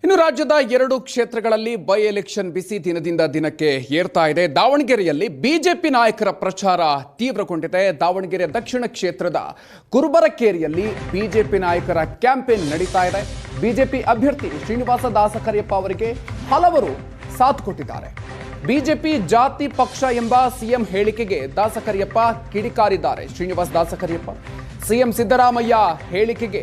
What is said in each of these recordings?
ಇನ್ನು ರಾಜ್ಯದ 2 ಕ್ಷೇತ್ರಗಳಲ್ಲಿ ಬೈ ಎಲೆಕ್ಷನ್ ಬಿಸಿ ದಿನದಿಂದ ದಿನಕ್ಕೆ ಏರ್ತಾ ಇದೆ. ದಾವಣಗೆರೆಯಲ್ಲಿ ಬಿಜೆಪಿ ನಾಯಕರ ಪ್ರಚಾರ ತೀವ್ರಗೊಂಡಿದೆ. ದಾವಣಗೆರೆ ದಕ್ಷಿಣ ಕ್ಷೇತ್ರದ ಕುರುಬರಕೇರಿಯಲ್ಲಿ ಬಿಜೆಪಿ ನಾಯಕರ ಕ್ಯಾಂಪೇನ್ ನಡೀತಾ ಇದೆ. ಬಿಜೆಪಿ ಅಭ್ಯರ್ಥಿ ಶ್ರೀನಿವಾಸ ದಾಸಕರಿಯಪ್ಪ ಅವರಿಗೆ ಹಲವರು ಸಾಥ್ ಕೊಟ್ಟಿದ್ದಾರೆ. ಬಿಜೆಪಿ ಜಾತಿ ಪಕ್ಷ ಎಂಬ ಸಿಎಂ ಹೇಳಿಕೆಗೆ ದಾಸಕರಿಯಪ್ಪ ಕಿಡಿಕಾರಿದ್ದಾರೆ. ಶ್ರೀನಿವಾಸ ದಾಸಕರಿಯಪ್ಪ ಸಿಎಂ ಸಿದ್ದರಾಮಯ್ಯ ಹೇಳಿಕೆಗೆ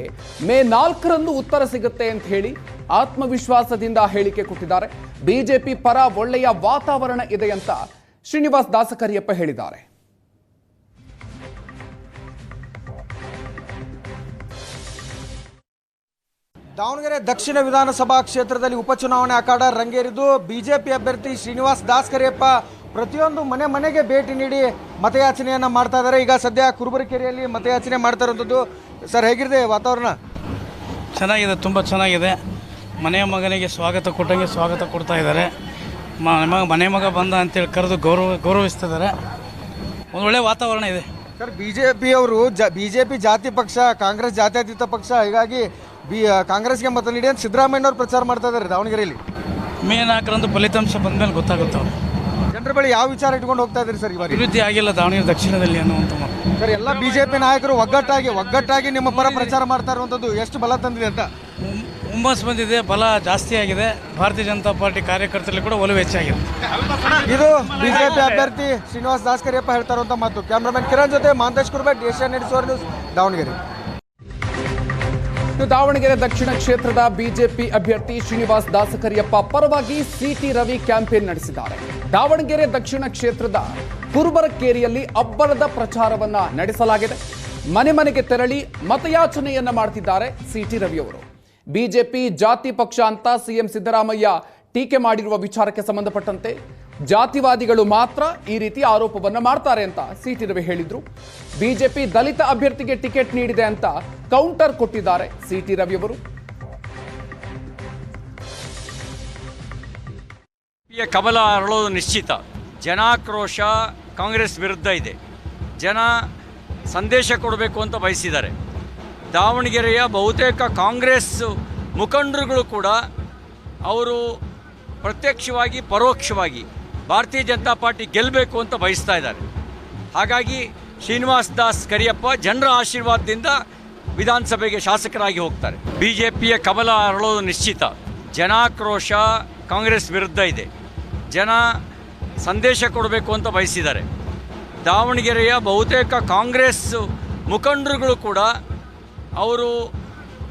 ಮೇ 4ರಂದು ಉತ್ತರ ಸಿಗುತ್ತೆ ಅಂತ ಹೇಳಿ ಆತ್ಮವಿಶ್ವಾಸದಿಂದ ಹೇಳಿಕೆ ಕೊಟ್ಟಿದ್ದಾರೆ. ಬಿಜೆಪಿ ಪರ ಒಳ್ಳೆಯ ವಾತಾವರಣ ಇದೆ ಅಂತ ಶ್ರೀನಿವಾಸ ದಾಸಕರಿಯಪ್ಪ ಹೇಳಿದ್ದಾರೆ. ದಾವಣಗೆರೆ ದಕ್ಷಿಣ ವಿಧಾನಸಭಾ ಕ್ಷೇತ್ರದಲ್ಲಿ ಉಪಚುನಾವಣೆ ಅಖಾಡ ರಂಗೇರಿದ್ದು ಬಿಜೆಪಿ ಅಭ್ಯರ್ಥಿ ಶ್ರೀನಿವಾಸ ದಾಸಕರಿಯಪ್ಪ ಪ್ರತಿಯೊಂದು ಮನೆಗೆ ಭೇಟಿ ನೀಡಿ ಮತಯಾಚನೆಯನ್ನು ಮಾಡ್ತಾ ಇದ್ದಾರೆ. ಈಗ ಸದ್ಯ ಕುರುಬರಕೇರಿಯಲ್ಲಿ ಮತಯಾಚನೆ ಮಾಡ್ತಾ ಇರೋಂಥದ್ದು. ಸರ್, ಹೇಗಿದೆ ವಾತಾವರಣ? ಚೆನ್ನಾಗಿದೆ, ತುಂಬ ಚೆನ್ನಾಗಿದೆ. ಮನೆಯ ಮಗನಿಗೆ ಸ್ವಾಗತ ಕೊಟ್ಟಂಗೆ ಸ್ವಾಗತ ಕೊಡ್ತಾ ಇದ್ದಾರೆ. ಮನೆ ಮಗ ಬಂದ ಅಂತೇಳಿ ಕರೆದು ಗೌರವಿಸ್ತಿದ್ದಾರೆ. ಒಂದು ಒಳ್ಳೆಯ ವಾತಾವರಣ ಇದೆ. ಸರ್, ಬಿಜೆಪಿ ಅವರು ಬಿಜೆಪಿ ಜಾತಿ ಪಕ್ಷ, ಕಾಂಗ್ರೆಸ್ ಜಾತ್ಯತೀತ ಪಕ್ಷ, ಹೀಗಾಗಿ ಕಾಂಗ್ರೆಸ್ಗೆ ಮತ ನೀಡಿ ಅಂತ ಸಿದ್ದರಾಮಯ್ಯನವರು ಪ್ರಚಾರ ಮಾಡ್ತಾ ಇದ್ದಾರೆ ದಾವಣಗೆರೆಯಲ್ಲಿ. ಮೇ 4ರಂದು ಫಲಿತಾಂಶ ಬಂದ ಮೇಲೆ ಗೊತ್ತಾಗುತ್ತೆ. ಅವರು ಜನರ ಬಳಿ ಯಾವ ವಿಚಾರ ಇಟ್ಕೊಂಡು ಹೋಗ್ತಾ ಇದ್ದಾರೆ ಸರ್? ಇವಾಗ ಅಭಿವೃದ್ಧಿ ಆಗಿಲ್ಲ ದಾವಣಗೆರೆ ದಕ್ಷಿಣದಲ್ಲಿ ಅನ್ನುವಂಥ ಮಾತು. ಸರ್, ಎಲ್ಲ ಬಿಜೆಪಿ ನಾಯಕರು ಒಗ್ಗಟ್ಟಾಗಿ ನಿಮ್ಮ ಪರ ಪ್ರಚಾರ ಮಾಡ್ತಾ ಇರುವಂಥದ್ದು ಎಷ್ಟು ಬಲ ತಂದಿದೆ ಅಂತ? ಹುಮ್ಮಸ್ ಬಂದಿದೆ, ಬಲ ಜಾಸ್ತಿ ಆಗಿದೆ. ಭಾರತೀಯ ಜನತಾ ಪಾರ್ಟಿ ಕಾರ್ಯಕರ್ತರಲ್ಲಿ ಕೂಡ ಒಲವು ಹೆಚ್ಚಾಗಿದೆ. ಇದು ಬಿಜೆಪಿ ಅಭ್ಯರ್ಥಿ ಶ್ರೀನಿವಾಸ ದಾಸಕರಿಯಪ್ಪ ಹೇಳ್ತಾ ಇರುವಂಥ ಮಾತು. ಕ್ಯಾಮ್ರಾಮನ್ ಕಿರಣ್ ಜೊತೆ Mantesh Kurbet, Asianet news, Davangere. Davangere ದಕ್ಷಿಣ ಕ್ಷೇತ್ರದ ಬಿಜೆಪಿ ಅಭ್ಯರ್ಥಿ ಶ್ರೀನಿವಾಸ ದಾಸಕರಿಯಪ್ಪ ಪರವಾಗಿ ಸಿಟಿ ರವಿ ಕ್ಯಾಂಪೇನ್ ನಡೆಸಿದ್ದಾರೆ. ದಾವಣಗೆರೆ ದಕ್ಷಿಣ ಕ್ಷೇತ್ರದ ಕುರುಬರಕೇರಿಯಲ್ಲಿ ಅಬ್ಬರದ ಪ್ರಚಾರವನ್ನ ನಡೆಸಲಾಗಿದೆ. ಮನೆಗೆ ತೆರಳಿ ಮತಯಾಚನೆಯನ್ನ ಮಾಡ್ತಿದ್ದಾರೆ ಸಿಟಿ ರವಿ ಅವರು. ಬಿಜೆಪಿ ಜಾತಿ ಪಕ್ಷ ಅಂತ ಸಿಎಂ ಸಿದ್ದರಾಮಯ್ಯ ಟೀಕೆ ಮಾಡಿರುವ ವಿಚಾರಕ್ಕೆ ಸಂಬಂಧಪಟ್ಟಂತೆ ಜಾತಿವಾದಿಗಳು ಮಾತ್ರ ಈ ರೀತಿ ಆರೋಪವನ್ನ ಮಾಡ್ತಾರೆ ಅಂತ ಸಿಟಿ ರವಿ ಹೇಳಿದ್ರು. ಬಿಜೆಪಿ ದಲಿತ ಅಭ್ಯರ್ಥಿಗೆ ಟಿಕೆಟ್ ನೀಡಿದೆ ಅಂತ ಕೌಂಟರ್ ಕೊಟ್ಟಿದ್ದಾರೆ ಸಿಟಿ ರವಿ ಅವರು. ಕಮಲ ಅರಳೋದು ನಿಶ್ಚಿತ. ಜನಾಕ್ರೋಶ ಕಾಂಗ್ರೆಸ್ ವಿರುದ್ಧ ಇದೆ. ಜನ ಸಂದೇಶ ಕೊಡಬೇಕು ಅಂತ ಬಯಸಿದ್ದಾರೆ. ದಾವಣಗೆರೆಯ ಬಹುತೇಕ ಕಾಂಗ್ರೆಸ್ ಮುಖಂಡರುಗಳು ಕೂಡ ಅವರು ಪ್ರತ್ಯಕ್ಷವಾಗಿ ಪರೋಕ್ಷವಾಗಿ ಭಾರತೀಯ ಜನತಾ ಪಾರ್ಟಿ ಗೆಲ್ಲಬೇಕು ಅಂತ ಬಯಸ್ತಾ ಇದ್ದಾರೆ. ಹಾಗಾಗಿ ಶ್ರೀನಿವಾಸ ದಾಸಕರಿಯಪ್ಪ ಜನರ ಆಶೀರ್ವಾದದಿಂದ ವಿಧಾನಸಭೆಗೆ ಶಾಸಕರಾಗಿ ಹೋಗ್ತಾರೆ. ಬಿಜೆಪಿಯ ಕಮಲ ಅರಳೋದು ನಿಶ್ಚಿತ. ಜನಾಕ್ರೋಶ ಕಾಂಗ್ರೆಸ್ ವಿರುದ್ಧ ಇದೆ. ಜನ ಸಂದೇಶ ಕೊಡಬೇಕು ಅಂತ ಬಯಸಿದ್ದಾರೆ. ದಾವಣಗೆರೆಯ ಬಹುತೇಕ ಕಾಂಗ್ರೆಸ್ ಮುಖಂಡರುಗಳು ಕೂಡ ಅವರು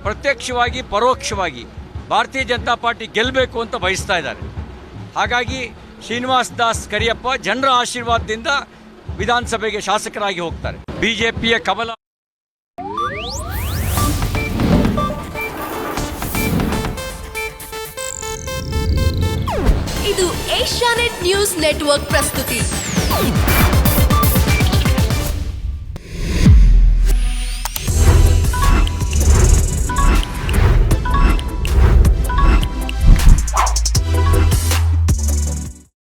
ಪ್ರತ್ಯಕ್ಷವಾಗಿ ಪರೋಕ್ಷವಾಗಿ ಭಾರತೀಯ ಜನತಾ ಪಾರ್ಟಿ ಗೆಲ್ಲಬೇಕು ಅಂತ ಬಯಸ್ತಾ ಇದ್ದಾರೆ. ಹಾಗಾಗಿ ಶ್ರೀನಿವಾಸ ದಾಸಕರಿಯಪ್ಪ ಜನರ ಆಶೀರ್ವಾದದಿಂದ ವಿಧಾನಸಭೆಗೆ ಶಾಸಕರಾಗಿ ಹೋಗ್ತಾರೆ. ಬಿಜೆಪಿಯ ಕಮಲ. ಇದು ಏಷ್ಯಾನೆಟ್ ನ್ಯೂಸ್ ನೆಟ್ವರ್ಕ್ ಪ್ರಸ್ತುತಿ.